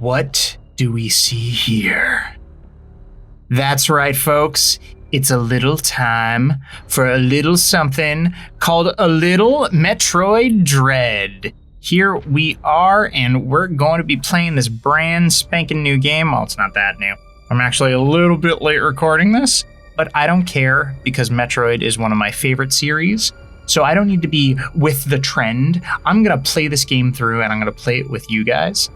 What do we see here? That's right, folks. It's a little time for a little something called a little Metroid Dread. Here we are, and we're going to be playing this brand spanking new game. Well, it's not that new. I'm actually a little bit late recording this, but I don't care because Metroid is one of my favorite series. So I don't need to be with the trend. I'm going to play this game through, and I'm going to play it with you guys.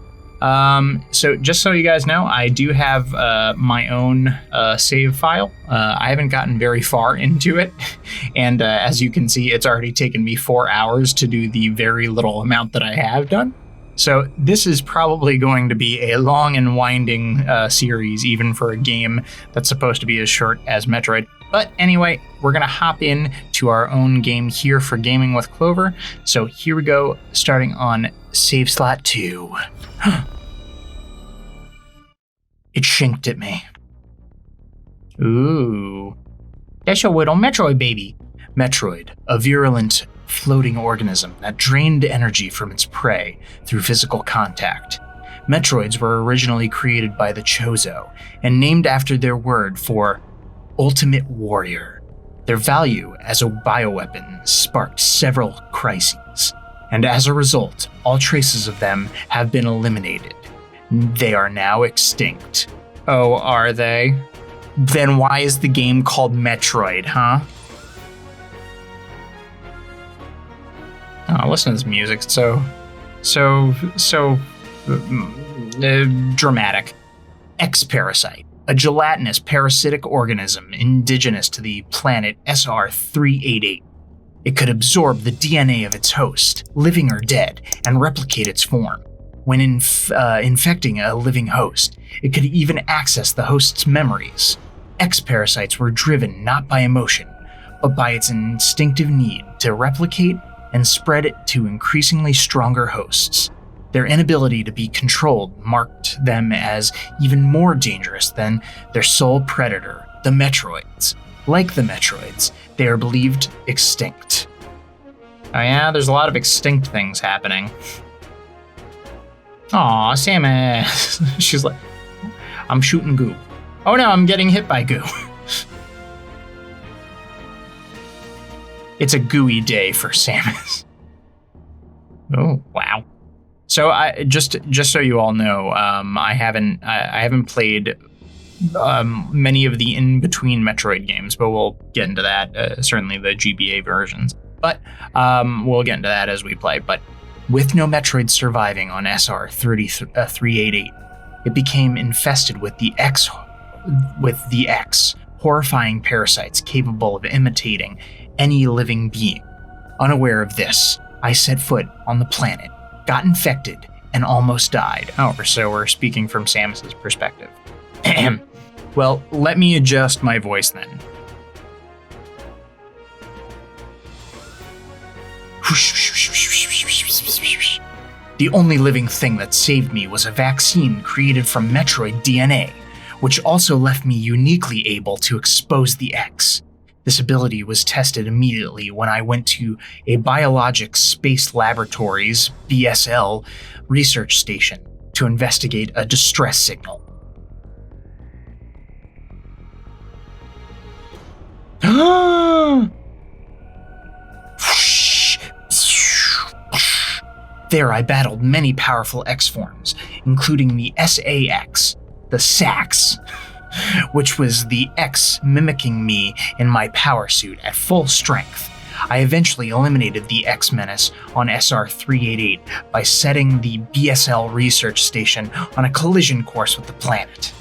So just so you guys know, I do have my own save file. I haven't gotten very far into it, and as you can see, it's already taken me 4 hours to do the very little amount that I have done. So this is probably going to be a long and winding series, even for a game that's supposed to be as short as Metroid. But anyway, we're going to hop in to our own game here for Gaming with Clover. So here we go, starting on save slot 2. It shinked at me. Ooh. That's a little Metroid baby. Metroid, a virulent floating organism that drained energy from its prey through physical contact. Metroids were originally created by the Chozo and named after their word for ultimate warrior. Their value as a bioweapon sparked several crises, and as a result, all traces of them have been eliminated. They are now extinct. Oh, are they? Then why is the game called Metroid, huh? Oh, listen to this music. It's so dramatic. X-Parasite, a gelatinous parasitic organism indigenous to the planet SR-388. It could absorb the DNA of its host, living or dead, and replicate its form. When infecting a living host, it could even access the host's memories. X-Parasites were driven not by emotion, but by its instinctive need to replicate and spread it to increasingly stronger hosts. Their inability to be controlled marked them as even more dangerous than their sole predator, the Metroids. Like the Metroids, they are believed extinct. Oh yeah, there's a lot of extinct things happening. Aw, Samus. She's like, I'm shooting goo. Oh no, I'm getting hit by goo. It's a gooey day for Samus. Oh, wow. So I just so you all know, I haven't played many of the in-between Metroid games, but we'll get into that, certainly the GBA versions. But we'll get into that as we play. But with no Metroid surviving on SR-388, it became infested with the X, horrifying parasites capable of imitating any living being. Unaware of this, I set foot on the planet, got infected, and almost died. Oh, so we're speaking from Samus's perspective. Well, let me adjust my voice then. The only living thing that saved me was a vaccine created from Metroid DNA, which also left me uniquely able to expose the X. This ability was tested immediately when I went to a Biologics Space Laboratories, BSL, research station to investigate a distress signal. There I battled many powerful X forms, including the SAX, the Sax, which was the X mimicking me in my power suit at full strength. I eventually eliminated the X menace on SR-388 by setting the BSL research station on a collision course with the planet.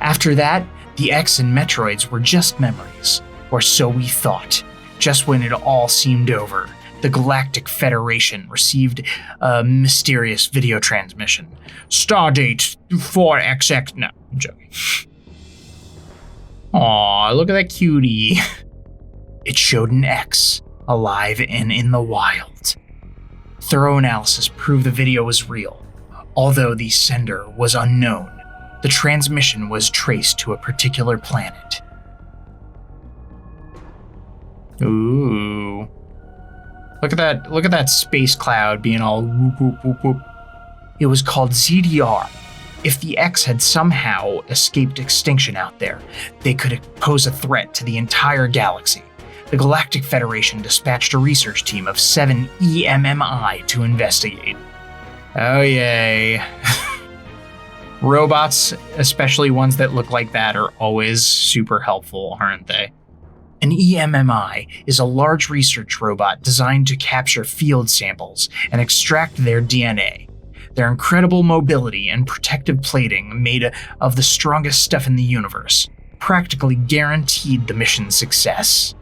After that, the X and Metroids were just memories, or so we thought. Just when it all seemed over, the Galactic Federation received a mysterious video transmission. Stardate 4XX. No, I'm joking. Aw, look at that cutie. It showed an X, alive and in the wild. Thorough analysis proved the video was real. Although the sender was unknown, the transmission was traced to a particular planet. Ooh. Look at that space cloud being all whoop whoop whoop whoop. It was called ZDR. If the X had somehow escaped extinction out there, they could pose a threat to the entire galaxy. The Galactic Federation dispatched a research team of 7 E.M.M.I. to investigate. Oh yay. Robots, especially ones that look like that, are always super helpful, aren't they? An E.M.M.I. is a large research robot designed to capture field samples and extract their DNA. Their incredible mobility and protective plating, made of the strongest stuff in the universe, practically guaranteed the mission's success.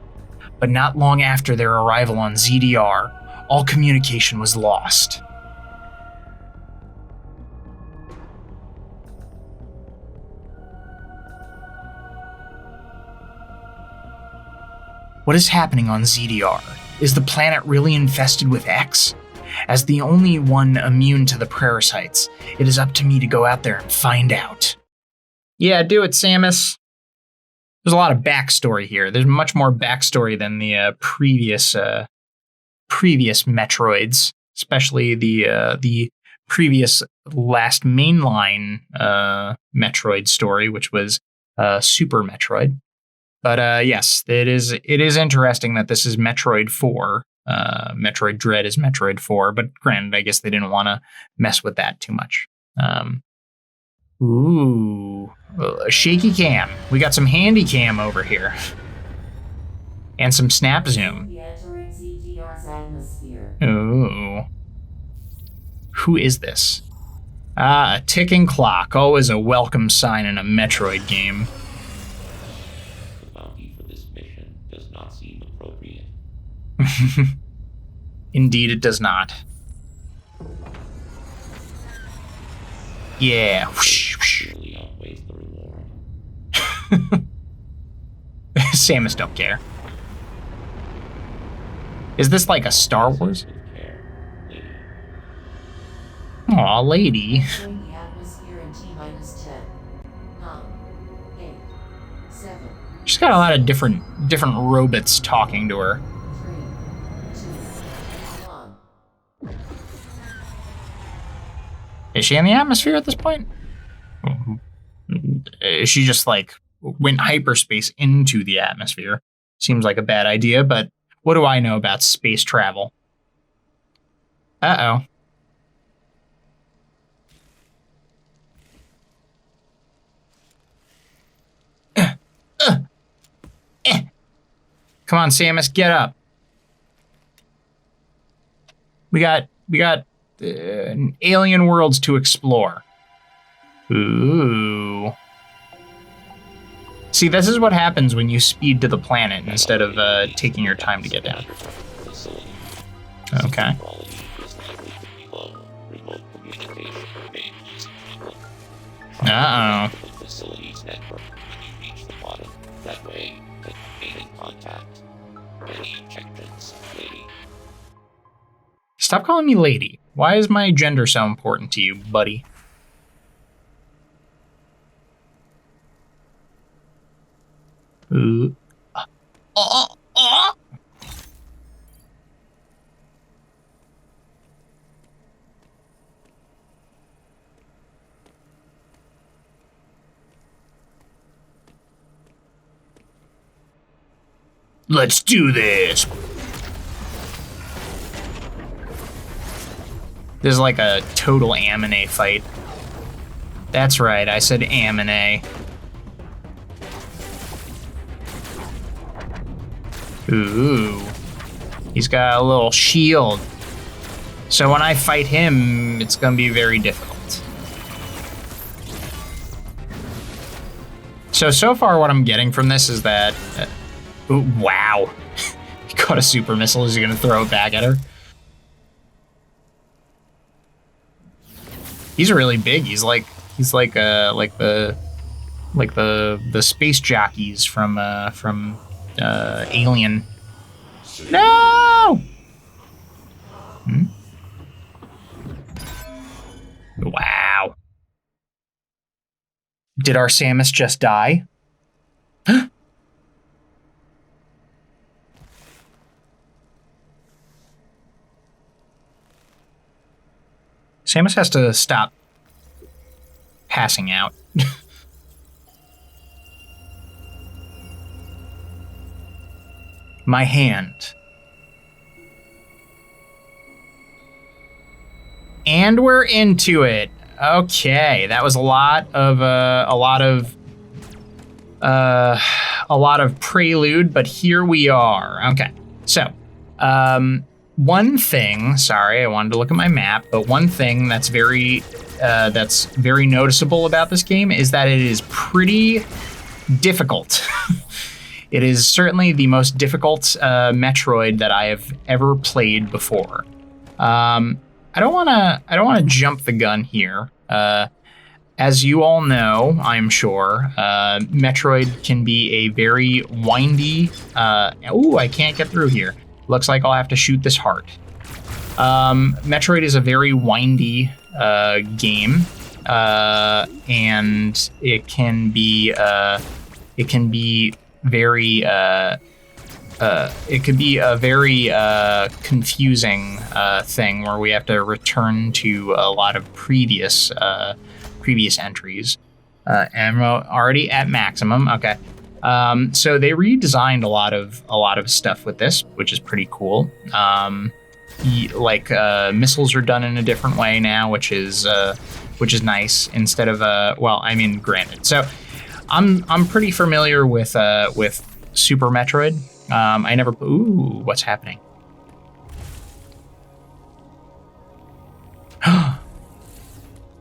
But not long after their arrival on ZDR, all communication was lost. What is happening on ZDR? Is the planet really infested with X? As the only one immune to the parasites, it is up to me to go out there and find out. Yeah, do it, Samus. There's a lot of backstory here. There's much more backstory than the previous Metroids, especially the previous last mainline Metroid story, which was Super Metroid. But yes, it is interesting that this is Metroid 4. Metroid Dread is Metroid 4, but granted, I guess they didn't want to mess with that too much. Ooh, shaky cam. We got some handy cam over here. And some snap zoom. Ooh. Who is this? Ah, a ticking clock. Always a welcome sign in a Metroid game. Indeed, it does not. Yeah. Whoosh, whoosh. Samus don't care. Is this like a Star Wars? Aw, lady. She's got a lot of different robots talking to her. Is she in the atmosphere at this point? She just like went hyperspace into the atmosphere. Seems like a bad idea, but what do I know about space travel? Uh-oh. Come on, Samus, get up. We got alien worlds to explore. Ooh. See, this is what happens when you speed to the planet instead of taking your time to get down. Okay. Uh-oh. Stop calling me lady. Why is my gender so important to you, buddy? Ooh. Let's do this. This is like a total E.M.M.I.s fight. That's right, I said E.M.M.I.s. Ooh. He's got a little shield. So when I fight him, it's gonna be very difficult. So far what I'm getting from this is that... ooh, wow. He caught a super missile. Is he gonna throw it back at her? He's really big. He's like the space jockeys from Alien. No! Hmm? Wow. Did our Samus just die? Samus has to stop passing out. My hand. And we're into it. Okay, that was a lot of prelude, but here we are. Okay, so one thing. Sorry, I wanted to look at my map, but one thing that's very noticeable about this game is that it is pretty difficult. It is certainly the most difficult Metroid that I have ever played before. I don't want to jump the gun here. As you all know, I'm sure, Metroid can be a very windy. Ooh, I can't get through here. Looks like I'll have to shoot this heart. Metroid is a very windy game, and it can be very it could be a very confusing thing where we have to return to a lot of previous entries. Ammo already at maximum. Okay, so they redesigned a lot of stuff with this, which is pretty cool. Missiles are done in a different way now, which is nice. Instead of granted. So I'm pretty familiar with Super Metroid. I never. Ooh, what's happening?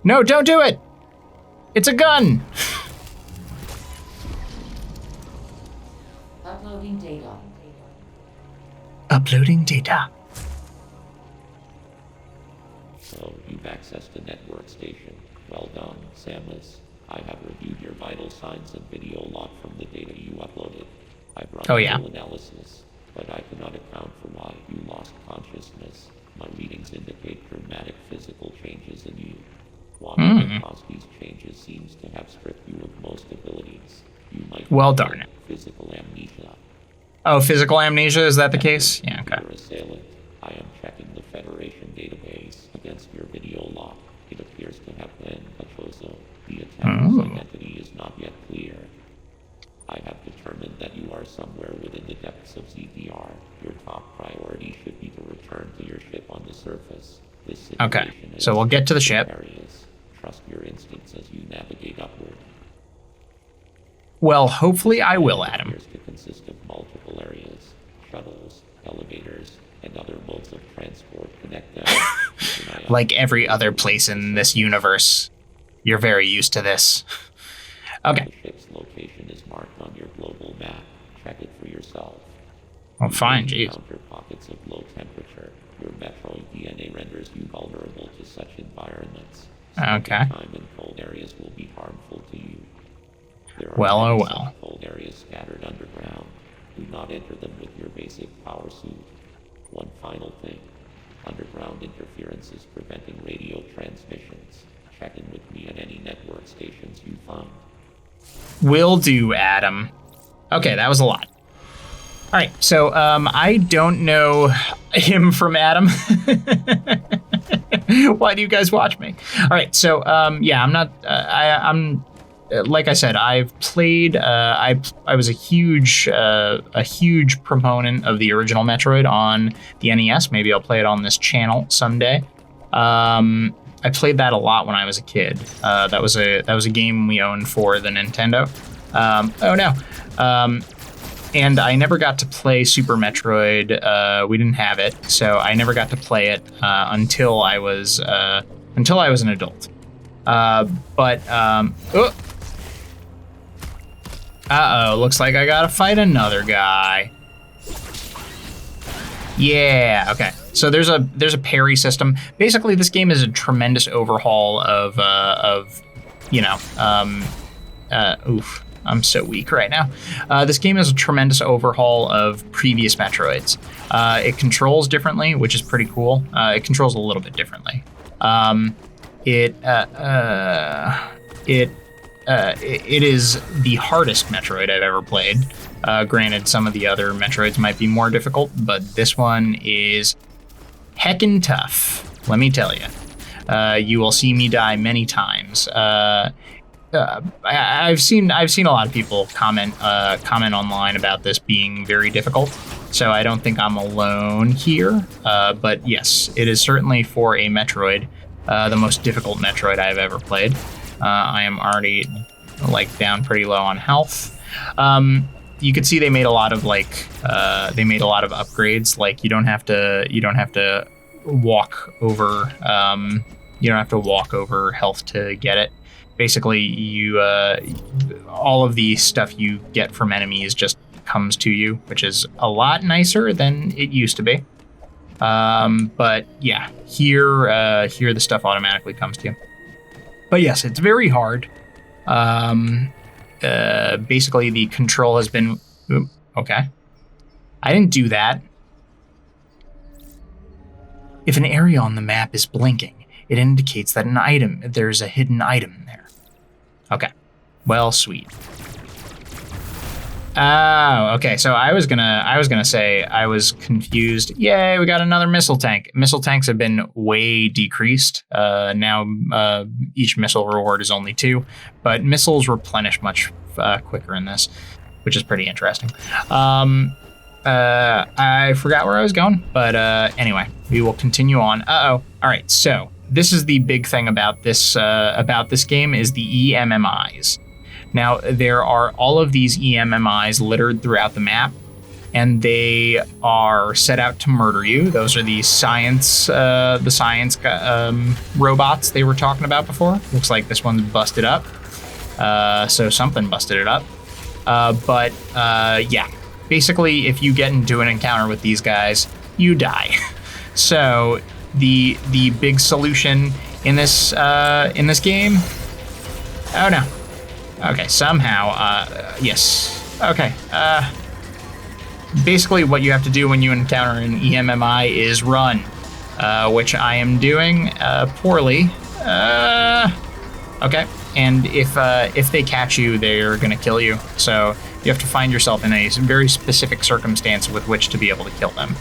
No, don't do it! It's a gun! Uploading data. Uploading data. So, you've accessed a network station. Well done, Samus. I have reviewed your vital signs and video log from the data you uploaded. I've run full analysis, but I cannot account for why you lost consciousness. My readings indicate dramatic physical changes in you. What caused these changes seems to have stripped you of most abilities. You might darn it. Physical amnesia. Oh, physical amnesia, is that the case? Yeah, okay. Your assailant. I am checking the Federation database against your video log. It appears to have been a Chozo. The attacker's identity is not yet clear. I have determined that you are somewhere within the depths of ZDR. Your top priority should be to return to your ship on the surface. This situation so we'll get to the ship. Areas. Trust your instincts as you navigate upward. Well, hopefully I will, Adam. It appears to consist of multiple areas. Shuttles, elevators, and other modes of transport connect them. Like every other place in this universe. You're very used to this. Okay. The ship's location is marked on your global map. Check it for yourself. Well, fine, geez. Encounter pockets of low temperature. Your Metroid DNA renders you vulnerable to such environments. Okay. Time in cold areas will be harmful to you. There are well. cold areas scattered underground. Do not enter them with your basic power suit. One final thing. Underground interference is preventing radio transmissions. Check in with me at any network stations you find. Will do, Adam. Okay, that was a lot. All right, so I don't know him from Adam. Why do you guys watch me? All right, so I'm not. I'm like I said, I've played. I was a huge proponent of the original Metroid on the NES. Maybe I'll play it on this channel someday. I played that a lot when I was a kid. That was a game we owned for the Nintendo. And I never got to play Super Metroid. We didn't have it, so I never got to play it until I was an adult. Looks like I gotta fight another guy. Yeah, okay. So there's a parry system. Basically, this game is a tremendous overhaul of oof. I'm so weak right now. This game is a tremendous overhaul of previous Metroids. It controls differently, which is pretty cool. It controls a little bit differently. It is the hardest Metroid I've ever played. Granted, some of the other Metroids might be more difficult, but this one is heckin' tough, let me tell you. you will see me die many times. I've seen a lot of people comment online about this being very difficult, so I don't think I'm alone here. But yes, it is certainly for a Metroid, the most difficult Metroid I've ever played. I am already down pretty low on health. You could see they made a lot of upgrades. Like you don't have to walk over health to get it. Basically, you all of the stuff you get from enemies just comes to you, which is a lot nicer than it used to be. But yeah, here the stuff automatically comes to you. But yes, it's very hard. Basically, the control has been... Okay. I didn't do that. If an area on the map is blinking, it indicates that there's a hidden item there. Okay. Well, sweet. Oh, okay. So I was gonna say I was confused. Yay, we got another missile tank. Missile tanks have been way decreased. Now each missile reward is only 2, but missiles replenish much quicker in this, which is pretty interesting. I forgot where I was going, but anyway, we will continue on. All right. So this is the big thing about this game is the E.M.M.I.s. Now, there are all of these E.M.M.I.s littered throughout the map, and they are set out to murder you. Those are the science robots they were talking about before. Looks like this one's busted up. So something busted it up. But yeah, basically, if you get into an encounter with these guys, you die. So the big solution in this game... Oh, no. Okay, somehow, yes. Okay, basically what you have to do when you encounter an E.M.M.I. is run, which I am doing poorly. Okay, and if they catch you, they're gonna kill you. So you have to find yourself in a very specific circumstance with which to be able to kill them.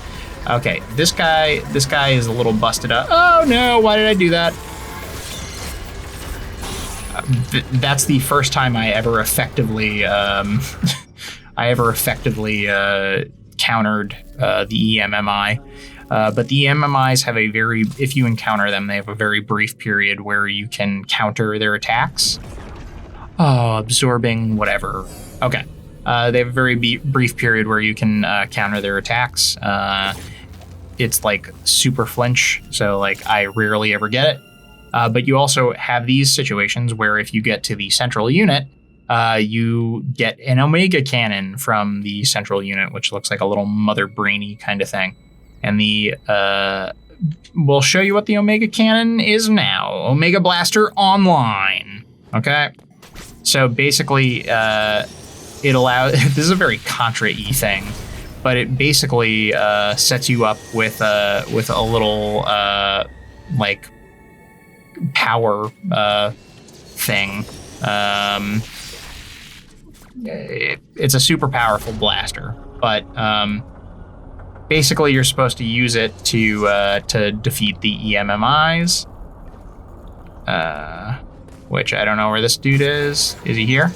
Okay, this guy is a little busted up. Oh no, why did I do that? That's the first time I ever effectively countered the E.M.M.I. But the E.M.M.I.s have if you encounter them, they have a very brief period where you can counter their attacks. Oh, absorbing whatever. Okay. They have a very brief period where you can counter their attacks. It's like super flinch, so like I rarely ever get it. But you also have these situations where if you get to the central unit, you get an Omega cannon from the central unit, which looks like a little mother brainy kind of thing. And we'll show you what the Omega cannon is now. Omega Blaster Online. Okay. So basically, it allows, this is a very Contra-y thing, but it basically sets you up with a little like power thing. It's a super powerful blaster, but basically you're supposed to use it to defeat the E.M.M.I.s, which I don't know where this dude is. Is he here?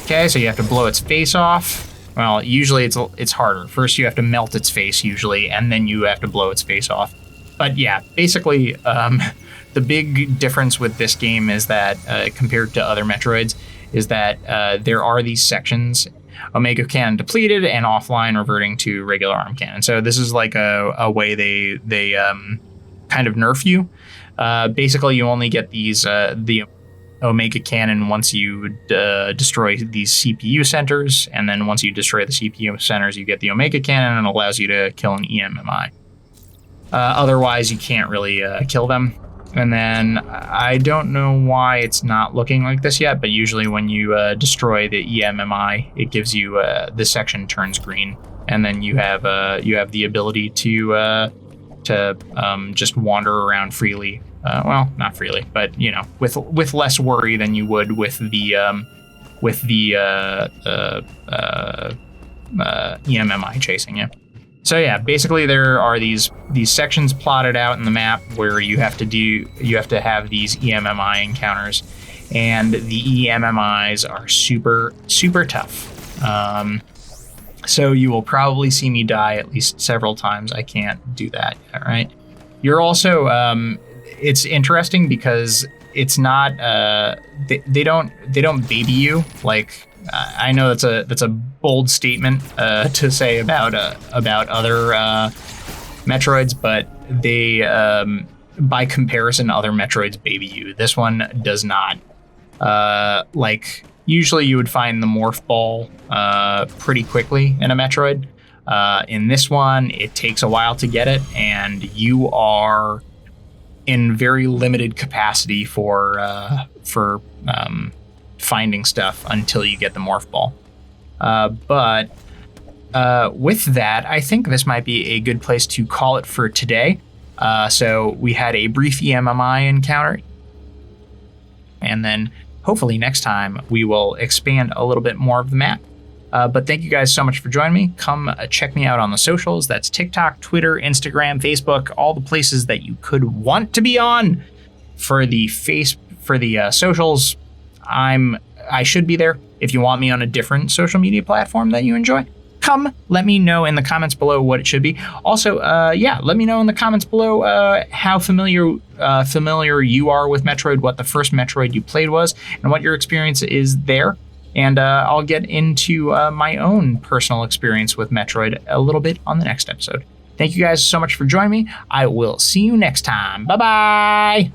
Okay, so you have to blow its face off. Well, usually it's harder. First you have to melt its face usually, and then you have to blow its face off. But yeah, basically, the big difference with this game is that, compared to other Metroids, is that there are these sections, Omega Cannon depleted and offline reverting to regular arm cannon. So this is like a way they kind of nerf you. Basically, you only get these the Omega Cannon once you destroy these CPU centers, and then once you destroy the CPU centers, you get the Omega Cannon, and it allows you to kill an E.M.M.I. Otherwise, you can't really kill them. And then I don't know why it's not looking like this yet, but usually when you destroy the E.M.M.I., it gives you this section turns green, and then you have the ability to just wander around freely. Well, not freely, but you know, with less worry than you would with the E.M.M.I. chasing you. So yeah, basically there are these sections plotted out in the map where you have to have these E.M.M.I. encounters, and the E.M.M.I.s are super tough. So you will probably see me die at least several times. I can't do that yet, right? You're also it's interesting because it's not they don't baby you like. I know that's a bold statement to say about other Metroids, but they, by comparison, other Metroids baby you. This one does not. Like usually, you would find the morph ball pretty quickly in a Metroid. In this one, it takes a while to get it, and you are in very limited capacity for finding stuff until you get the morph ball. But with that, I think this might be a good place to call it for today. So we had a brief E.M.M.I. encounter, and then hopefully next time we will expand a little bit more of the map. But thank you guys so much for joining me. Come check me out on the socials. That's TikTok, Twitter, Instagram, Facebook, all the places that you could want to be on. For the socials, I should be there. If you want me on a different social media platform that you enjoy, come let me know in the comments below what it should be. Also, let me know in the comments below how familiar you are with Metroid, what the first Metroid you played was, and what your experience is there. And I'll get into my own personal experience with Metroid a little bit on the next episode. Thank you guys so much for joining me. I will see you next time. Bye-bye.